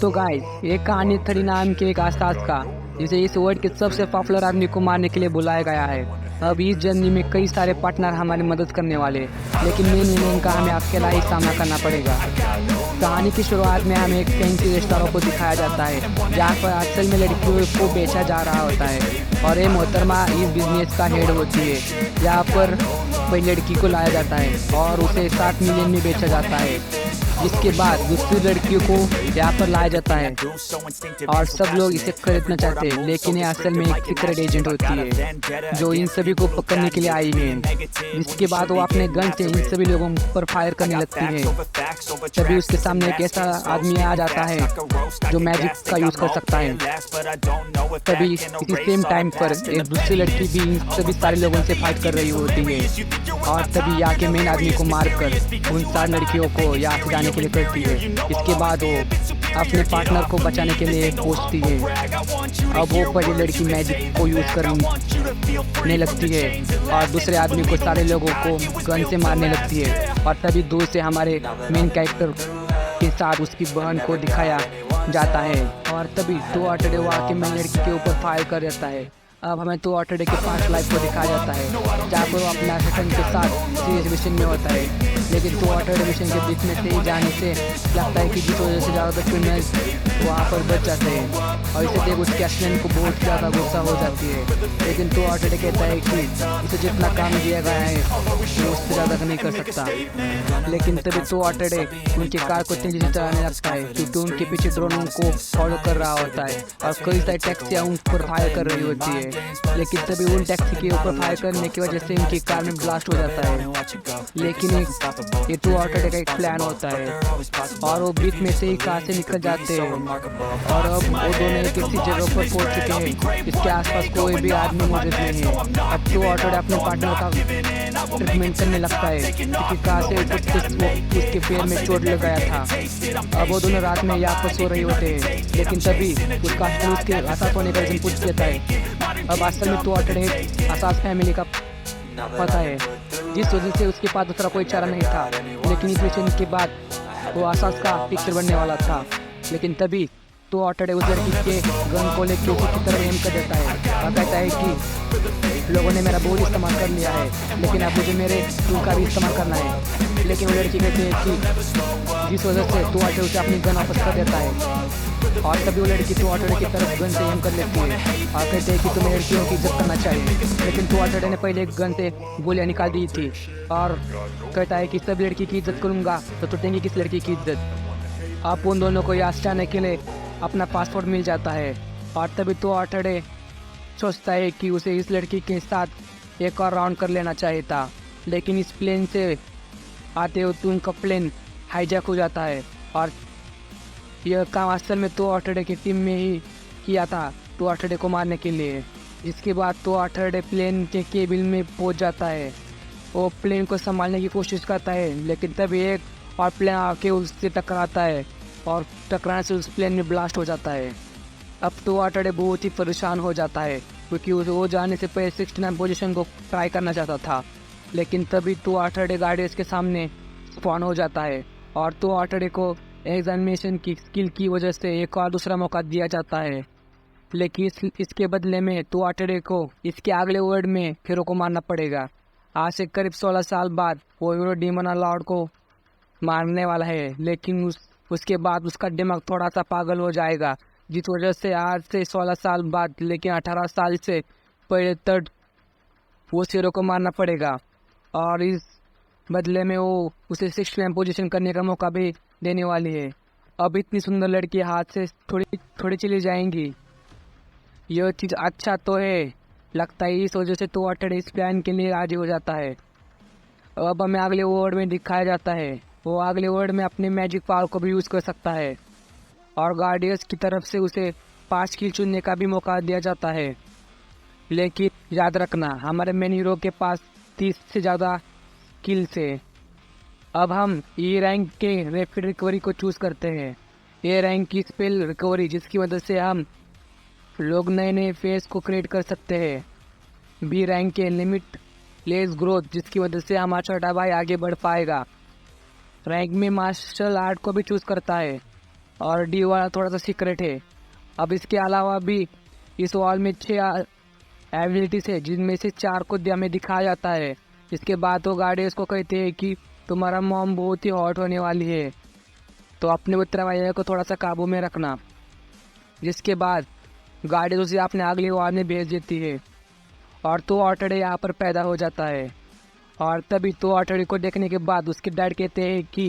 तो गाइस एक कहानी थरी नाम के एक आसपास का जिसे इस वर्ल्ड के सबसे पॉपुलर आदमी को मारने के लिए बुलाया गया है। अब इस जर्नी में कई सारे पार्टनर हमारी मदद करने वाले, लेकिन मेन विलेन का हमें अकेला ही सामना करना पड़ेगा। कहानी की शुरुआत में हमें एक फैंसी रेस्टोरेंट को दिखाया जाता है जहाँ पर असल में लड़कियों को बेचा जा रहा होता है और ये मोहतरमा इस बिजनेस का हेड होती है। यहाँ पर कोई लड़की को लाया जाता है और उसे 7 मिलियन में बेचा जाता है। जिसके बाद दूसरी लड़कियों को यहाँ पर लाया जाता है और सब लोग इसे खरीदना चाहते हैं, लेकिन ये असल में एक सीक्रेट एजेंट होती है जो इन सभी को पकड़ने के लिए आई है। जिसके बाद वो अपने गन से इन सभी लोगों पर फायर करने लगती है। तभी उसके सामने एक ऐसा आदमी आ जाता है जो मैजिक का यूज कर सकता है। तभी इसी सेम टाइम पर एक दूसरी लड़की भी इन सभी सारे लोगों से फाइट कर रही होती है और तभी यहाँ के मेन आदमी को मारकर उन 4 लड़कियों को यहाँ से जाने के लिए करती है। इसके बाद वो अपने पार्टनर को बचाने के लिए पहुंचती है। अब वो पहली लड़की मैजिक को यूज करने लगती है और दूसरे आदमी को सारे लोगों को गन से मारने लगती है और तभी दूर से हमारे मेन कैरेक्टर के साथ उसकी बहन को दिखाया जाता है और तभी 2 अटड़े वहाँ के मेन लड़की के ऊपर फायर कर देता है। अब हमें 2 अटड़े के 5 लाइफ को दिखाया जाता है जहाँ पर वो अपने असिस्टेंट के साथ सीरियस मिशन में होता है, लेकिन 2 अटड़े मिशन के बीच में से ही जाने से लगता है कि जिस वजह से ज़्यादातर क्रिमिनल्स वहाँ पर बच जाते हैं और इसे देख उसके असिस्टेंट को बहुत ज़्यादा गुस्सा हो जाती है। लेकिन 2 अटड़े कहता है कि उसे जितना काम दिया गया है वो उससे ज़्यादा नहीं कर सकता। लेकिन तभी 2 अटड़े उनकी कार को तेजी से चलाने लगता है क्योंकि उनके पीछे ड्रोन उनको फॉलो कर रहा होता है और कई सारी टैक्सियाँ उन पर फायर कर रही होती है। लेकिन तभी उन टैक्सी के ऊपर फायर करने की वजह से उनकी कार में ब्लास्ट हो जाता है। लेकिन ये 2 अटड़े का एक प्लान होता है और वो बीच में से ही कार से निकल जाते हैं और अब वो दोनों एक ऐसी जगह पर पहुंच चुके हैं जिसके आसपास कोई भी आदमी मौजूद नहीं है। अब 2 अटड़े अपने पार्टनर का ट्रीटमेंट करने लगता है क्योंकि कार से उसके पैर में चोट लग गया था। अब वो दोनों रात में यहाँ पर सो रहे होते हैं, लेकिन तभी उसका उसके आसास होने का रीजन पूछ देता है। अब असल में 2 अटड़े आसास फैमिली का पता है, जिस वजह से उसके पास दूसरा कोई चारा नहीं था। लेकिन इस मिशन के बाद वो आसास का पिक्चर बनने वाला था, लेकिन तभी 2 अटड़े उस लड़की के गन को लेकर उसी की तरफ एम कर देता है और कहता है कि लोगों ने मेरा बहुत इस्तेमाल कर लिया है, लेकिन अब मुझे मेरे टूल का भी इस्तेमाल करना है। लेकिन वो लड़की कहती है कि जिस वजह से 2 अटड़े उसे अपनी गन वापस कर देता है और तभी वो लड़की 2 अटड़े की तरफ गन से एम कर लेती है और कहते हैं कि तुम्हें लड़कियों की इज्जत करना चाहिए। लेकिन 2 अटड़े ने पहले गन से गोलियां निकाल दी थी और कहता है कि सब लड़की की इज्जत करूंगा तो टूटेंगी किस लड़की की इज्जत। आप उन दोनों को यहाँ से जाने के लिए अपना पासपोर्ट मिल जाता है और तभी 2 अटड़े सोचता है कि उसे इस लड़की के साथ एक और राउंड कर लेना चाहिए था। लेकिन इस प्लेन से आते हुए उनका प्लेन हाईजैक हो जाता है और यह काम असल में 2 अटड़े की टीम में ही किया था 2 अटड़े को मारने के लिए। इसके बाद 2 अटड़े प्लेन के केबिन में पहुंच जाता है। वो प्लेन को संभालने की कोशिश करता है, लेकिन तभी एक और प्लेन आके उससे टकराता है और टकराने से उस प्लेन में ब्लास्ट हो जाता है। अब 2 अटड़े बहुत ही परेशान हो जाता है क्योंकि वो जाने से पहले 69 पोजीशन को ट्राई करना चाहता था। लेकिन तभी 2 अटड़े गार्डियंस के सामने स्पॉन हो जाता है और 2 अटड़े को एग्जामिनेशन की स्किल की वजह से एक और दूसरा मौका दिया जाता है। लेकिन इसके बदले में 2 अटड़े को इसके अगले वर्ल्ड में हीरो को मारना पड़ेगा। आज से करीब 16 साल बाद वो हीरो डीमन लॉर्ड को मारने वाला है, लेकिन उसके बाद उसका दिमाग थोड़ा सा पागल हो जाएगा, जिस वजह से आज से 16 साल बाद लेकिन 18 साल से पहले तक वो हीरो को मारना पड़ेगा और इस बदले में वो उसे 6 पोजीशन करने का मौका भी देने वाली है। अब इतनी सुंदर लड़की हाथ से थोड़ी चली जाएंगी। यह चीज़ अच्छा तो है, लगता है इस वजह से 2 अटड़े इस प्लान के लिए राजी हो जाता है। अब हमें अगले वर्ड में दिखाया जाता है वो अगले वर्ड में अपने मैजिक पावर को भी यूज़ कर सकता है और गार्डियंस की तरफ से उसे 5 किल चुनने का भी मौका दिया जाता है। लेकिन याद रखना हमारे मेन हीरो के पास 30 से ज़्यादा किल्स है। अब हम E रैंक के रैपिड रिकवरी को चूज़ करते हैं। A रैंक की स्पेल रिकवरी जिसकी वजह से हम लोग नए नए फेस को क्रिएट कर सकते हैं। B रैंक के लिमिट लेस ग्रोथ जिसकी वजह से हमारा छोटा भाई आगे बढ़ पाएगा। रैंक में मार्शल आर्ट को भी चूज़ करता है और डी वाला थोड़ा सा सीक्रेट है। अब इसके अलावा भी इस वॉल में 6 एबिलिटीज है जिनमें से 4 को हमें दिखाया जाता है। इसके बाद वो गार्डियंस को कहते हैं कि तुम्हारा मॉम बहुत ही हॉट होने वाली है, तो अपने उत्तरवाहिनी को थोड़ा सा काबू में रखना। जिसके बाद गार्डियंस उसे अपने अगली वॉर में भेज देती है और तो ऑटोडे यहाँ पर पैदा हो जाता है। और तभी तो ऑटोडे को देखने के बाद उसके डैड कहते हैं कि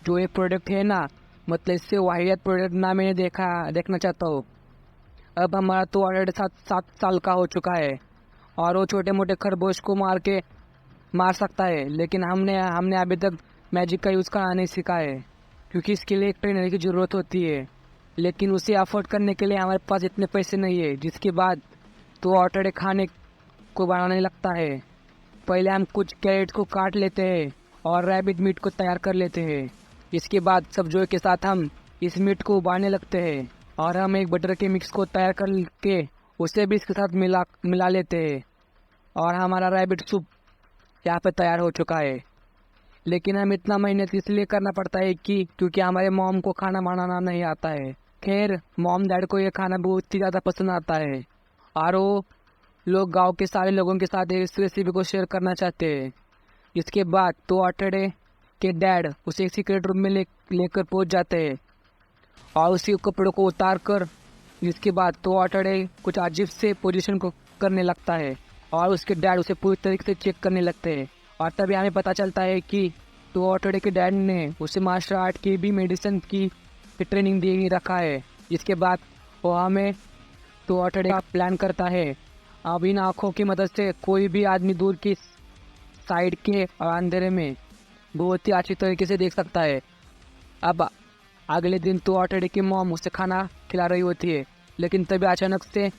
जो ये प्रोडक्ट है ना, मतलब इससे वाहियात प्रोडक्ट ना मैंने देखना चाहता हूँ। अब हमारा तो ऑटोडे 7 साल का हो चुका है और वो छोटे मोटे खरगोश को मार सकता है, लेकिन हमने अभी तक मैजिक का यूज़ करना नहीं सीखा है क्योंकि इसके लिए एक ट्रेनर की ज़रूरत होती है, लेकिन उसे अफोर्ड करने के लिए हमारे पास इतने पैसे नहीं है। जिसके बाद तो ऑटोडे खाने को बनाने लगता है। पहले हम कुछ कैरेट को काट लेते हैं और रैबिट मीट को तैयार कर लेते हैं। इसके बाद सब्जियों के साथ हम इस मीट को उबालने लगते हैं और हम एक बटर के मिक्स को तैयार करके उसे भी इसके साथ मिला लेते हैं और हमारा रैबिट सूप यहाँ पे तैयार हो चुका है। लेकिन हम इतना मेहनत इसलिए करना पड़ता है क्योंकि हमारे मॉम को खाना बनाना नहीं आता है। खैर, मॉम डैड को ये खाना बहुत ही ज़्यादा पसंद आता है और वो लोग गांव के सारे लोगों के साथ इस रेसिपी को शेयर करना चाहते हैं। इसके बाद तो ऑटोडे के डैड उसे एक सीक्रेट रूम में लेकर पहुंच जाते हैं और उसी कपड़ों को उतार कर इसके बाद तो ऑटोडे कुछ अजीब से पोजीशन को करने लगता है और उसके डैड उसे पूरी तरीके से चेक करने लगते हैं। और तभी हमें पता चलता है कि तो ऑटोडे के डैड ने उसे मार्शल आर्ट की भी मेडिसिन की ट्रेनिंग दे रखा है। इसके बाद वो हमें तो ऑटोडे का प्लान करता है। अब इन आँखों की मदद से कोई भी आदमी दूर की साइड के और अंधेरे में बहुत ही अच्छी तरीके से देख सकता है। अब अगले दिन तो ऑटोडे की मॉम उसे खाना खिला रही होती है, लेकिन तभी अचानक से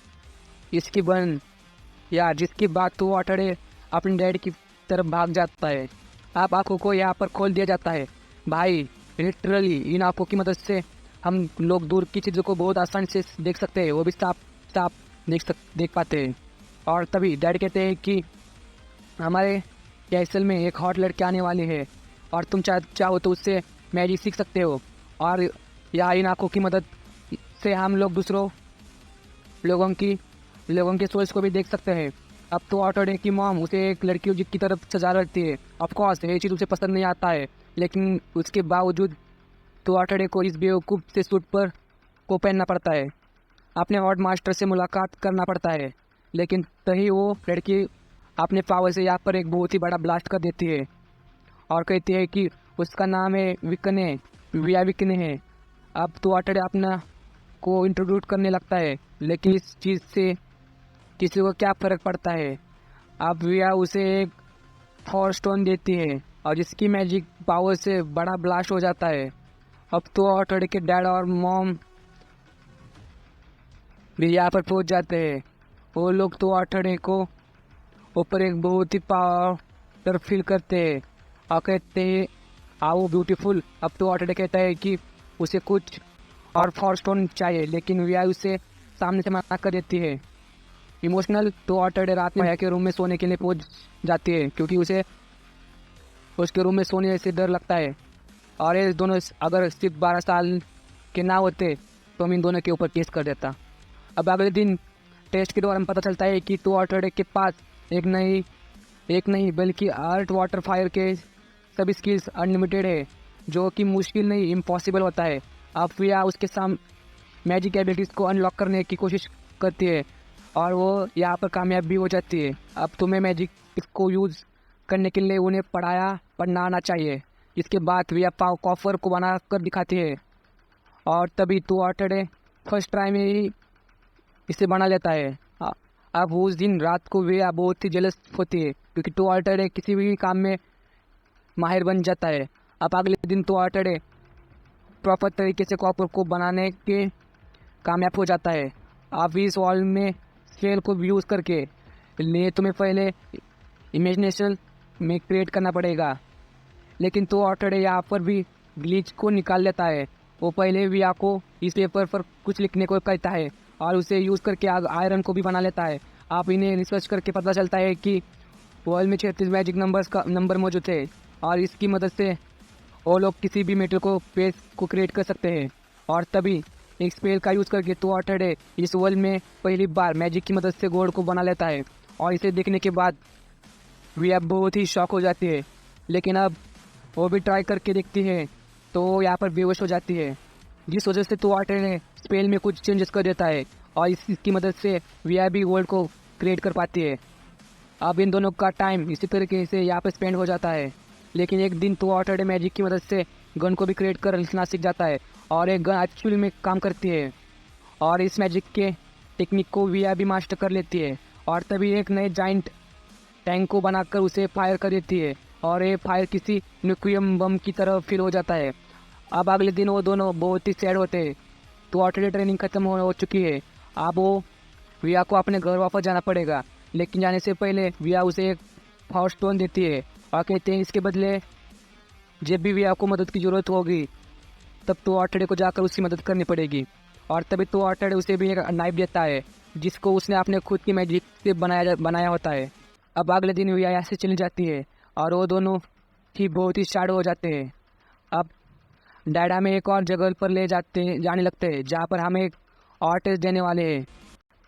जिसकी बात तो ऑटोडे अपने डैड की तरफ भाग जाता है। अब आँखों को यहाँ पर खोल दिया जाता है। भाई, लिटरली इन आँखों की मदद से हम लोग दूर की चीज़ों को बहुत आसानी से देख सकते हैं, वो भी साफ देख पाते हैं। और तभी डैड कहते हैं कि हमारे कैसल में एक हॉट लड़की आने वाली है और तुम चाहो तो उससे मैजिक सीख सकते हो और या इन आँखों की मदद से हम लोग दूसरों लोगों के सोल्स को भी देख सकते हैं। अब तो ऑटोडे की मॉम उसे एक लड़की की तरफ सजा रखती है। ऑफकोर्स ये चीज़ उसे पसंद नहीं आता है, लेकिन उसके बावजूद तो ऑटोडे को इस बेवकूफ़ से सूट को पहनना पड़ता है। अपने हॉट मास्टर से मुलाकात करना पड़ता है, लेकिन तभी वो लड़की अपने पावर से यहाँ पर एक बहुत ही बड़ा ब्लास्ट कर देती है और कहती है कि उसका नाम है विकने है। अब तो ऑटोडे अपना को इंट्रोड्यूस करने लगता है, लेकिन इस चीज़ से किसी को क्या फ़र्क पड़ता है। अब विया उसे एक थॉर स्टोन देती है और जिसकी मैजिक पावर से बड़ा ब्लास्ट हो जाता है। अब तो ऑटोडे के डैड और मॉम भी यहाँ पर पहुँच जाते हैं। वो लोग तो ऑटोडे को ऊपर एक बहुत ही पावर फील करते हैं और कहते हैं आओ ब्यूटीफुल। अब तो ऑटोडे कहता है कि उसे कुछ और फॉर स्टोन चाहिए, लेकिन विया उसे सामने से मना कर देती है। इमोशनल तो ऑटोडे रात में के रूम में सोने के लिए पहुंच जाती है क्योंकि उसे उसके रूम में सोने से डर लगता है और ये दोनों अगर सिर्फ 12 साल के ना होते तो हम इन दोनों के ऊपर केस कर देता। अब अगले दिन टेस्ट के दौरान पता चलता है कि तो ऑटोडे के पास एक नहीं बल्कि आर्ट वाटर फायर के सभी स्किल्स अनलिमिटेड है, जो कि मुश्किल नहीं इम्पॉसिबल होता है। अब विया उसके सामने मैजिक एबिलिटीज़ को अनलॉक करने की कोशिश करती है और वो यहाँ पर कामयाब भी हो जाती है। अब तुम्हें मैजिक को यूज़ करने के लिए उन्हें पढ़ना आना चाहिए। इसके बाद विया कॉफर को बना कर दिखाती है और तभी तो ऑटोडे फर्स्ट ट्राई में ही इसे बना लेता है। अब उस दिन रात को विया बहुत ही जेलस होती है क्योंकि तो ऑटोडे किसी भी काम में माहिर बन जाता है। अब अगले दिन तो ऑटोडे प्रॉपर तरीके से कॉपर को बनाने के कामयाब हो जाता है। आप इस वॉल में स्केल को यूज़ करके लिए तुम्हें पहले इमेजिनेशन में क्रिएट करना पड़ेगा, लेकिन तो ऑटोडे यहाँ पर भी ग्लिच को निकाल लेता है। वो पहले विया को इस पेपर पर कुछ लिखने को कहता है और उसे यूज़ करके आयरन को भी बना लेता है। आप इन्हें रिसर्च करके पता चलता है कि वर्ल्ड में 36 मैजिक नंबर मौजूद है और इसकी मदद से वो लोग किसी भी मेटल को पेज को क्रिएट कर सकते हैं और तभी एक स्पेल का यूज़ करके तो ऑटरडे इस वर्ल्ड में पहली बार मैजिक की मदद से गॉड को बना लेता है। और इसे देखने के बाद विया बहुत ही शॉक हो जाती है, लेकिन अब वो भी ट्राई करके देखती है तो वो यहाँ पर बेहोश हो जाती है, जिस वजह से तो ऑटरडे स्पेल में कुछ चेंजेस कर देता है और इसकी मदद से विया भी वर्ल्ड को क्रिएट कर पाती है। अब इन दोनों का टाइम इसी तरीके से यहाँ पर स्पेंड हो जाता है, लेकिन एक दिन तो ऑटरडे मैजिक की मदद से गन को भी क्रिएट करना सीख जाता है और एक गन एक्चुअली में काम करती है और इस मैजिक के टेक्निक को विया भी मास्टर कर लेती है। और तभी एक नए जाइंट टैंक को बनाकर उसे फायर कर देती है और ये फायर किसी न्यूक्लियर बम की तरह फील हो जाता है। अब अगले दिन वो दोनों बहुत ही सैड होते हैं, तो ऑटरडे ट्रेनिंग खत्म हो चुकी है। अब वो विया को अपने घर वापस जाना पड़ेगा, लेकिन जाने से पहले विया उसे एक पावर स्टोन देती है और कहते हैं इसके बदले जब भी विया को मदद की ज़रूरत होगी तब तो ऑटरडे को जाकर उसकी मदद करनी पड़ेगी। और तभी तो ऑटरडे उसे भी एक नाइफ देता है जिसको उसने अपने खुद की मैजिक से बनाया होता है। अब अगले दिन विया यहाँ से चली जाती है और वो दोनों ही बहुत ही सैड हो जाते हैं। अब डैड हमें एक और जगह पर जाने लगते हैं जहाँ पर हमें एक और टेस्ट देने वाले हैं।